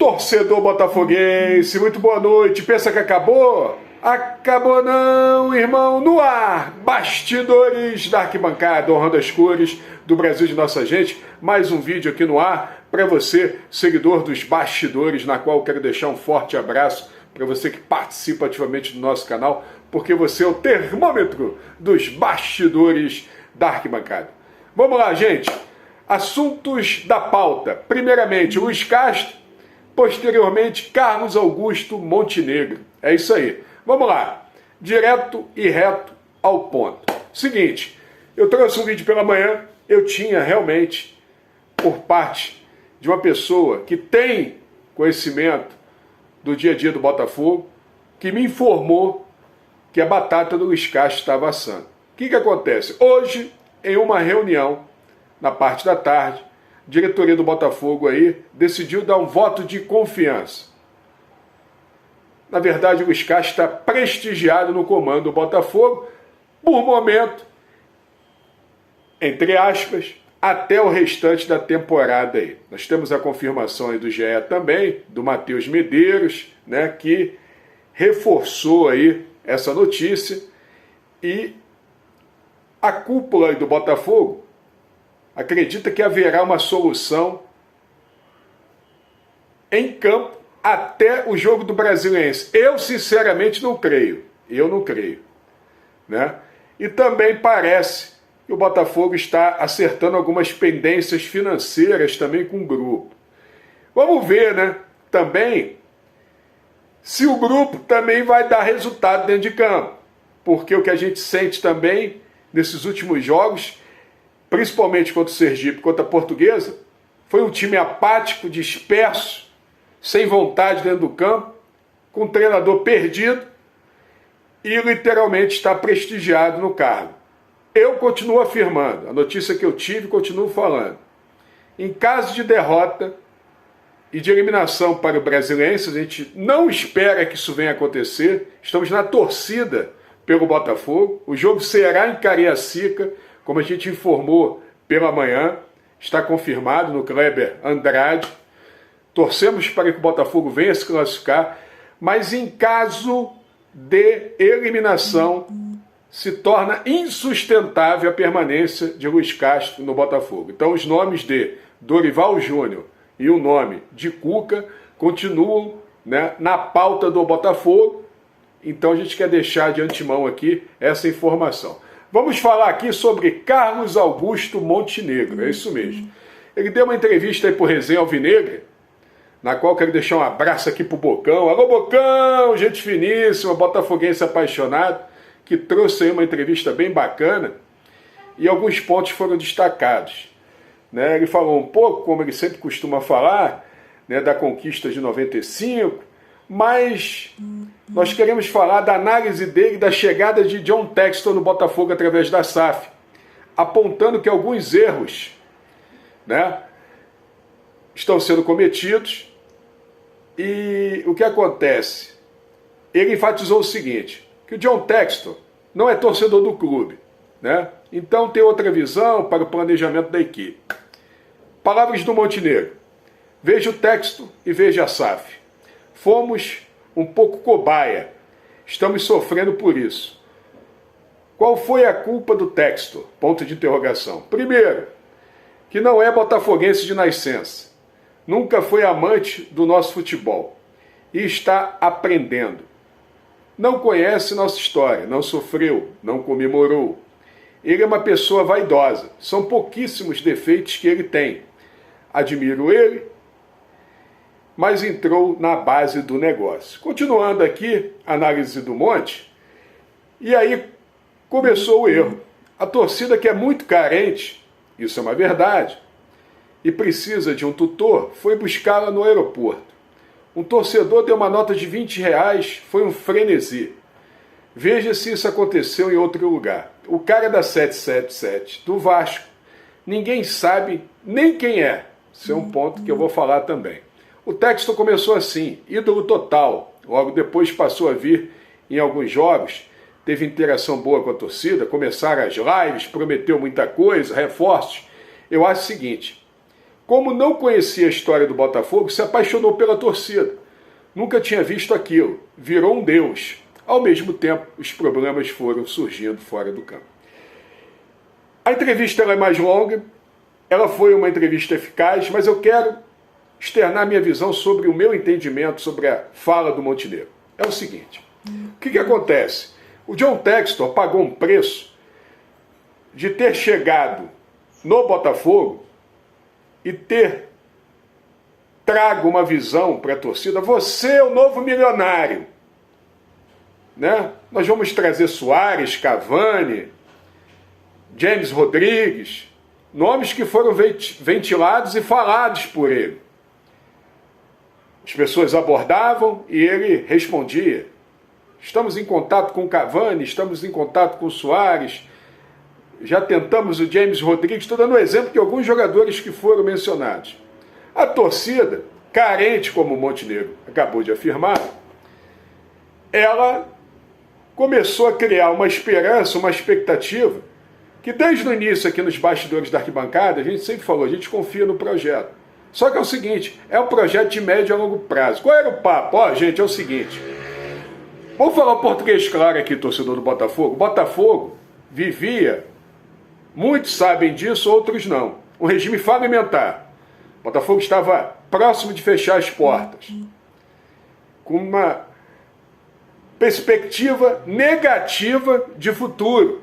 Torcedor botafoguense, muito boa noite. Pensa que acabou? Acabou não, irmão. No ar, bastidores da arquibancada, honrando as cores do Brasil de nossa gente. Mais um vídeo aqui no ar para você, seguidor dos bastidores, na qual eu quero deixar um forte abraço para você que participa ativamente do nosso canal, porque você é o termômetro dos bastidores da arquibancada. Vamos lá, gente. Assuntos da pauta. Primeiramente, Luiz Castro. Posteriormente, Carlos Augusto Montenegro. É isso aí. Vamos lá. Direto e reto ao ponto. Seguinte, eu trouxe um vídeo pela manhã. Eu tinha realmente, por parte de uma pessoa que tem conhecimento do dia a dia do Botafogo, que me informou que a batata do Luiz Castro estava assando. O que acontece? Hoje, em uma reunião, na parte da tarde, a diretoria do Botafogo aí decidiu dar um voto de confiança. Na verdade, o Luiz Castro está prestigiado no comando do Botafogo, por momento, entre aspas, até o restante da temporada aí. Nós temos a confirmação aí do GE também, do Matheus Medeiros, né, que reforçou aí essa notícia, e a cúpula aí do Botafogo acredita que haverá uma solução em campo até o jogo do Brasiliense. Eu, sinceramente, não creio. Eu não creio, né? E também parece que o Botafogo está acertando algumas pendências financeiras também com o grupo. Vamos ver, né? Também, se o grupo também vai dar resultado dentro de campo. Porque o que a gente sente também nesses últimos jogos, principalmente contra o Sergipe, contra a Portuguesa, foi um time apático, disperso, sem vontade dentro do campo, com um treinador perdido e literalmente está prestigiado no cargo. Eu continuo afirmando, a notícia que eu tive, continuo falando. Em caso de derrota e de eliminação para o Brasiliense, a gente não espera que isso venha acontecer, estamos na torcida pelo Botafogo. O jogo será em Cariacica, como a gente informou pela manhã, está confirmado no Kleber Andrade. Torcemos para que o Botafogo venha se classificar, mas em caso de eliminação, se torna insustentável a permanência de Luiz Castro no Botafogo. Então os nomes de Dorival Júnior e o nome de Cuca continuam, né, na pauta do Botafogo. Então a gente quer deixar de antemão aqui essa informação. Vamos falar aqui sobre Carlos Augusto Montenegro, é isso mesmo. Ele deu uma entrevista aí para o Resenha Alvinegra, na qual quero deixar um abraço aqui para o Bocão. Alô, Bocão, gente finíssima, botafoguense apaixonado, que trouxe aí uma entrevista bem bacana e alguns pontos foram destacados, né? Ele falou um pouco, como ele sempre costuma falar, né, da conquista de 95, mas nós queremos falar da análise dele da chegada de John Textor no Botafogo através da SAF, apontando que alguns erros, né, estão sendo cometidos. E o que acontece? Ele enfatizou o seguinte, que o John Textor não é torcedor do clube, né? Então tem outra visão para o planejamento da equipe. Palavras do Montenegro. Veja o Textor e veja a SAF. Fomos um pouco cobaia. Estamos sofrendo por isso. Qual foi a culpa do Textor? Ponto de interrogação. Primeiro, que não é botafoguense de nascença. Nunca foi amante do nosso futebol. E está aprendendo. Não conhece nossa história, não sofreu, não comemorou. Ele é uma pessoa vaidosa. São pouquíssimos defeitos que ele tem. Admiro ele, mas entrou na base do negócio. Continuando aqui, análise do Monte, e aí começou o erro. A torcida, que é muito carente, isso é uma verdade, e precisa de um tutor, foi buscá-la no aeroporto. Um torcedor deu uma nota de R$20, foi um frenesi. Veja se isso aconteceu em outro lugar. O cara da 777 do Vasco, ninguém sabe nem quem é. Esse é um ponto que eu vou falar também. O Textor começou assim, ídolo total. Logo depois passou a vir em alguns jogos, teve interação boa com a torcida, começaram as lives, prometeu muita coisa, reforços. Eu acho o seguinte, como não conhecia a história do Botafogo, se apaixonou pela torcida. Nunca tinha visto aquilo. Virou um deus. Ao mesmo tempo, os problemas foram surgindo fora do campo. A entrevista ela é mais longa, ela foi uma entrevista eficaz, mas eu quero externar minha visão sobre o meu entendimento sobre a fala do Montenegro. É o seguinte, o que acontece? O John Textor pagou um preço de ter chegado no Botafogo e ter trago uma visão para a torcida. Você é o novo milionário. Né? Nós vamos trazer Soares, Cavani, James Rodrigues, nomes que foram ventilados e falados por ele. As pessoas abordavam e ele respondia. Estamos em contato com Cavani, estamos em contato com Soares, já tentamos o James Rodrigues. Estou dando um exemplo de alguns jogadores que foram mencionados. A torcida, carente como o Montenegro acabou de afirmar, ela começou a criar uma esperança, uma expectativa, que desde o início aqui nos bastidores da arquibancada, a gente sempre falou, a gente confia no projeto. Só que é o seguinte, é um projeto de médio a longo prazo. Qual era o papo? Ó, gente, é o seguinte, vou falar o português claro aqui, torcedor do Botafogo. O Botafogo vivia, muitos sabem disso, outros não, um regime fragmentar. O Botafogo estava próximo de fechar as portas, com uma perspectiva negativa de futuro.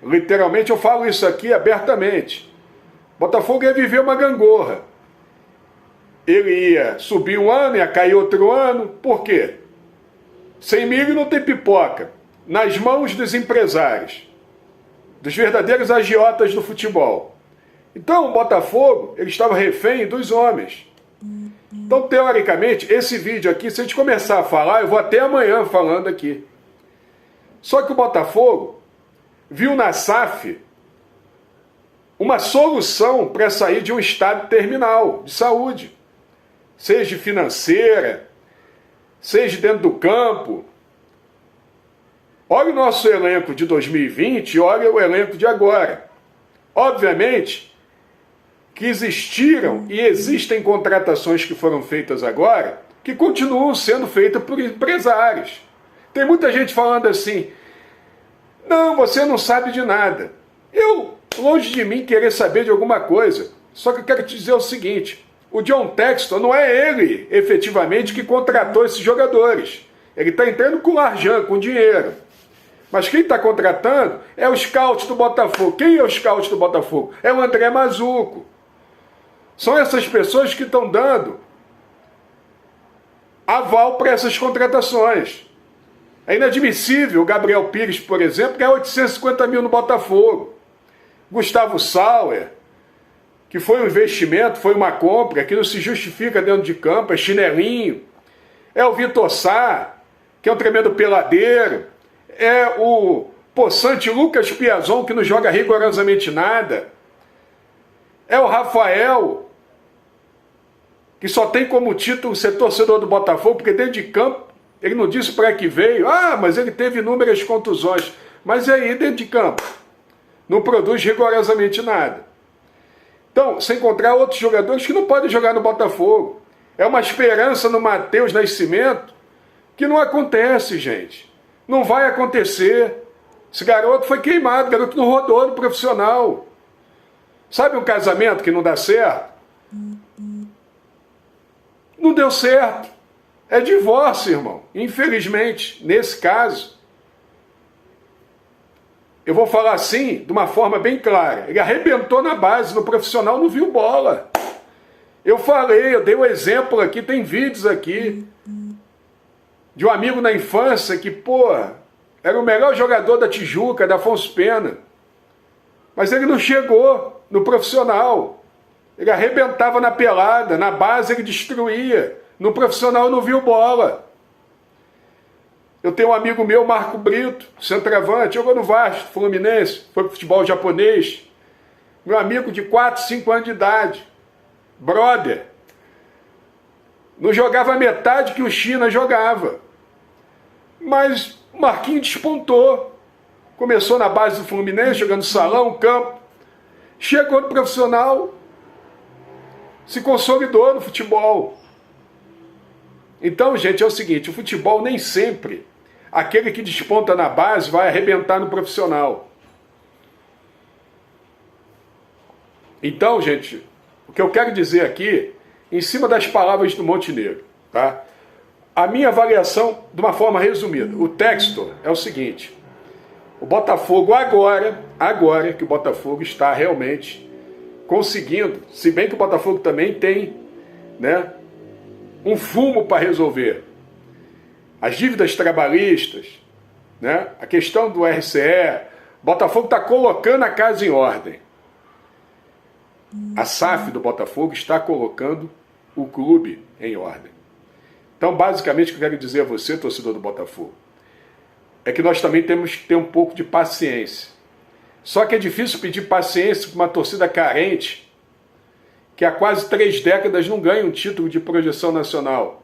Literalmente eu falo isso aqui abertamente. Botafogo ia viver uma gangorra. Ele ia subir um ano, ia cair outro ano. Por quê? Sem milho não tem pipoca. Nas mãos dos empresários, dos verdadeiros agiotas do futebol. Então o Botafogo, ele estava refém dos homens. Então, teoricamente, esse vídeo aqui, se a gente começar a falar, eu vou até amanhã falando aqui. Só que o Botafogo viu na SAF uma solução para sair de um estado terminal de saúde, seja financeira, seja dentro do campo. Olha o nosso elenco de 2020 e olha o elenco de agora. Obviamente que existiram e existem contratações que foram feitas agora que continuam sendo feitas por empresários. Tem muita gente falando assim, não, você não sabe de nada. Eu, longe de mim querer saber de alguma coisa, só que eu quero te dizer o seguinte, o John Textor não é ele, efetivamente, que contratou esses jogadores. Ele está entrando com laranja, com dinheiro. Mas quem está contratando é o scout do Botafogo. Quem é o scout do Botafogo? É o André Mazuco. São essas pessoas que estão dando aval para essas contratações. É inadmissível o Gabriel Pires, por exemplo, ganhar 850 mil no Botafogo. Gustavo Sauer, que foi um investimento, foi uma compra, que não se justifica dentro de campo, é chinelinho. É o Vitor Sá, que é um tremendo peladeiro. É o possante Lucas Piazon, que não joga rigorosamente nada. É o Rafael, que só tem como título ser torcedor do Botafogo, porque dentro de campo ele não disse para que veio. Ah, mas ele teve inúmeras contusões. Mas e aí, dentro de campo? Não produz rigorosamente nada. Então, você encontrar outros jogadores que não podem jogar no Botafogo. É uma esperança no Matheus Nascimento que não acontece, gente. Não vai acontecer. Esse garoto foi queimado, o garoto não rodou no profissional. Sabe um casamento que não dá certo? Não deu certo. É divórcio, irmão. Infelizmente, nesse caso, eu vou falar assim, de uma forma bem clara. Ele arrebentou na base, no profissional não viu bola. Eu falei, eu dei um exemplo aqui, tem vídeos aqui, de um amigo na infância que, era o melhor jogador da Tijuca, da Afonso Pena. Mas ele não chegou no profissional. Ele arrebentava na pelada, na base ele destruía. No profissional não viu bola. Eu tenho um amigo meu, Marco Brito, centroavante, jogou no Vasco, Fluminense, foi pro futebol japonês. Meu amigo de 4, 5 anos de idade. Brother. Não jogava metade que o China jogava. Mas o Marquinhos despontou. Começou na base do Fluminense, jogando salão, campo. Chegou no profissional, se consolidou no futebol. Então, gente, é o seguinte, o futebol nem sempre, aquele que desponta na base vai arrebentar no profissional. Então, gente, o que eu quero dizer aqui, em cima das palavras do Montenegro, tá? A minha avaliação, de uma forma resumida, o texto é o seguinte: o Botafogo agora que o Botafogo está realmente conseguindo, se bem que o Botafogo também tem, né, um fumo para resolver. As dívidas trabalhistas, né, a questão do RCE, o Botafogo está colocando a casa em ordem. A SAF do Botafogo está colocando o clube em ordem. Então, basicamente, o que eu quero dizer a você, torcedor do Botafogo, é que nós também temos que ter um pouco de paciência. Só que é difícil pedir paciência para uma torcida carente que há quase 3 décadas não ganha um título de projeção nacional.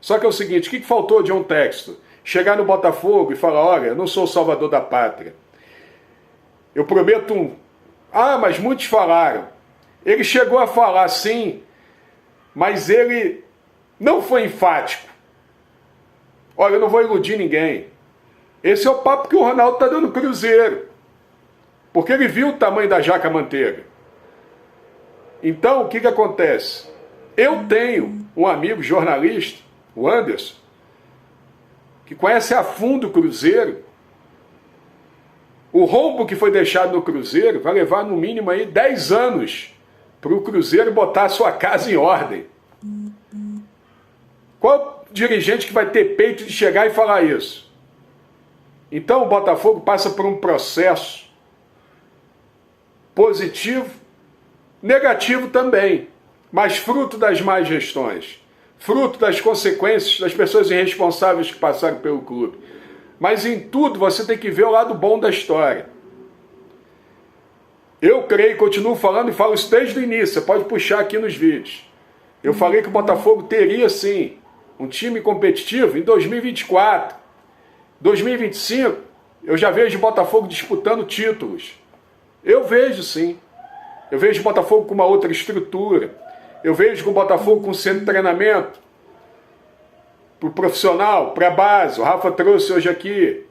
Só que é o seguinte, o que faltou de John Textor? Chegar no Botafogo e falar, olha, eu não sou o salvador da pátria. Eu prometo mas muitos falaram. Ele chegou a falar sim, mas ele não foi enfático. Olha, eu não vou iludir ninguém. Esse é o papo que o Ronaldo está dando no Cruzeiro. Porque ele viu o tamanho da jaca manteiga. Então, o que acontece? Eu tenho um amigo jornalista, o Anderson, que conhece a fundo o Cruzeiro. O rombo que foi deixado no Cruzeiro vai levar no mínimo aí 10 anos para o Cruzeiro botar a sua casa em ordem. Qual dirigente que vai ter peito de chegar e falar isso? Então o Botafogo passa por um processo positivo, negativo também, mas fruto das más gestões, fruto das consequências das pessoas irresponsáveis que passaram pelo clube. Mas em tudo você tem que ver o lado bom da história. Eu creio, continuo falando e falo isso desde o início, você pode puxar aqui nos vídeos. Eu falei que o Botafogo teria sim um time competitivo em 2024. 2025, eu já vejo o Botafogo disputando títulos. Eu vejo sim. Eu vejo o Botafogo com uma outra estrutura. Eu vejo o Botafogo com um centro de treinamento para o profissional, para a base. O Rafa trouxe hoje aqui.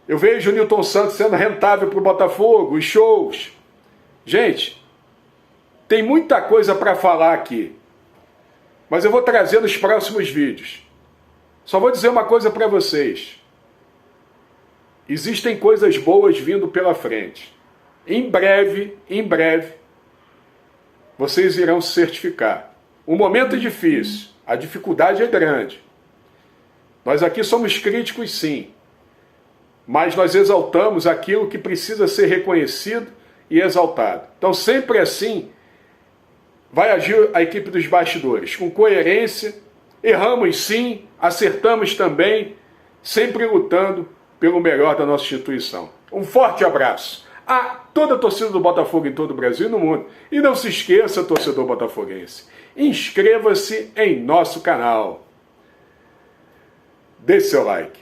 Eu vejo o Nilton Santos sendo rentável para o Botafogo, os shows. Gente, tem muita coisa para falar aqui. Mas eu vou trazer nos próximos vídeos. Só vou dizer uma coisa para vocês. Existem coisas boas vindo pela frente. Em breve, vocês irão se certificar. O momento é difícil, a dificuldade é grande. Nós aqui somos críticos sim, mas nós exaltamos aquilo que precisa ser reconhecido e exaltado. Então sempre assim vai agir a equipe dos bastidores, com coerência, erramos sim, acertamos também, sempre lutando pelo melhor da nossa instituição. Um forte abraço a toda a torcida do Botafogo em todo o Brasil e no mundo. E não se esqueça, torcedor botafoguense, inscreva-se em nosso canal. Deixe seu like.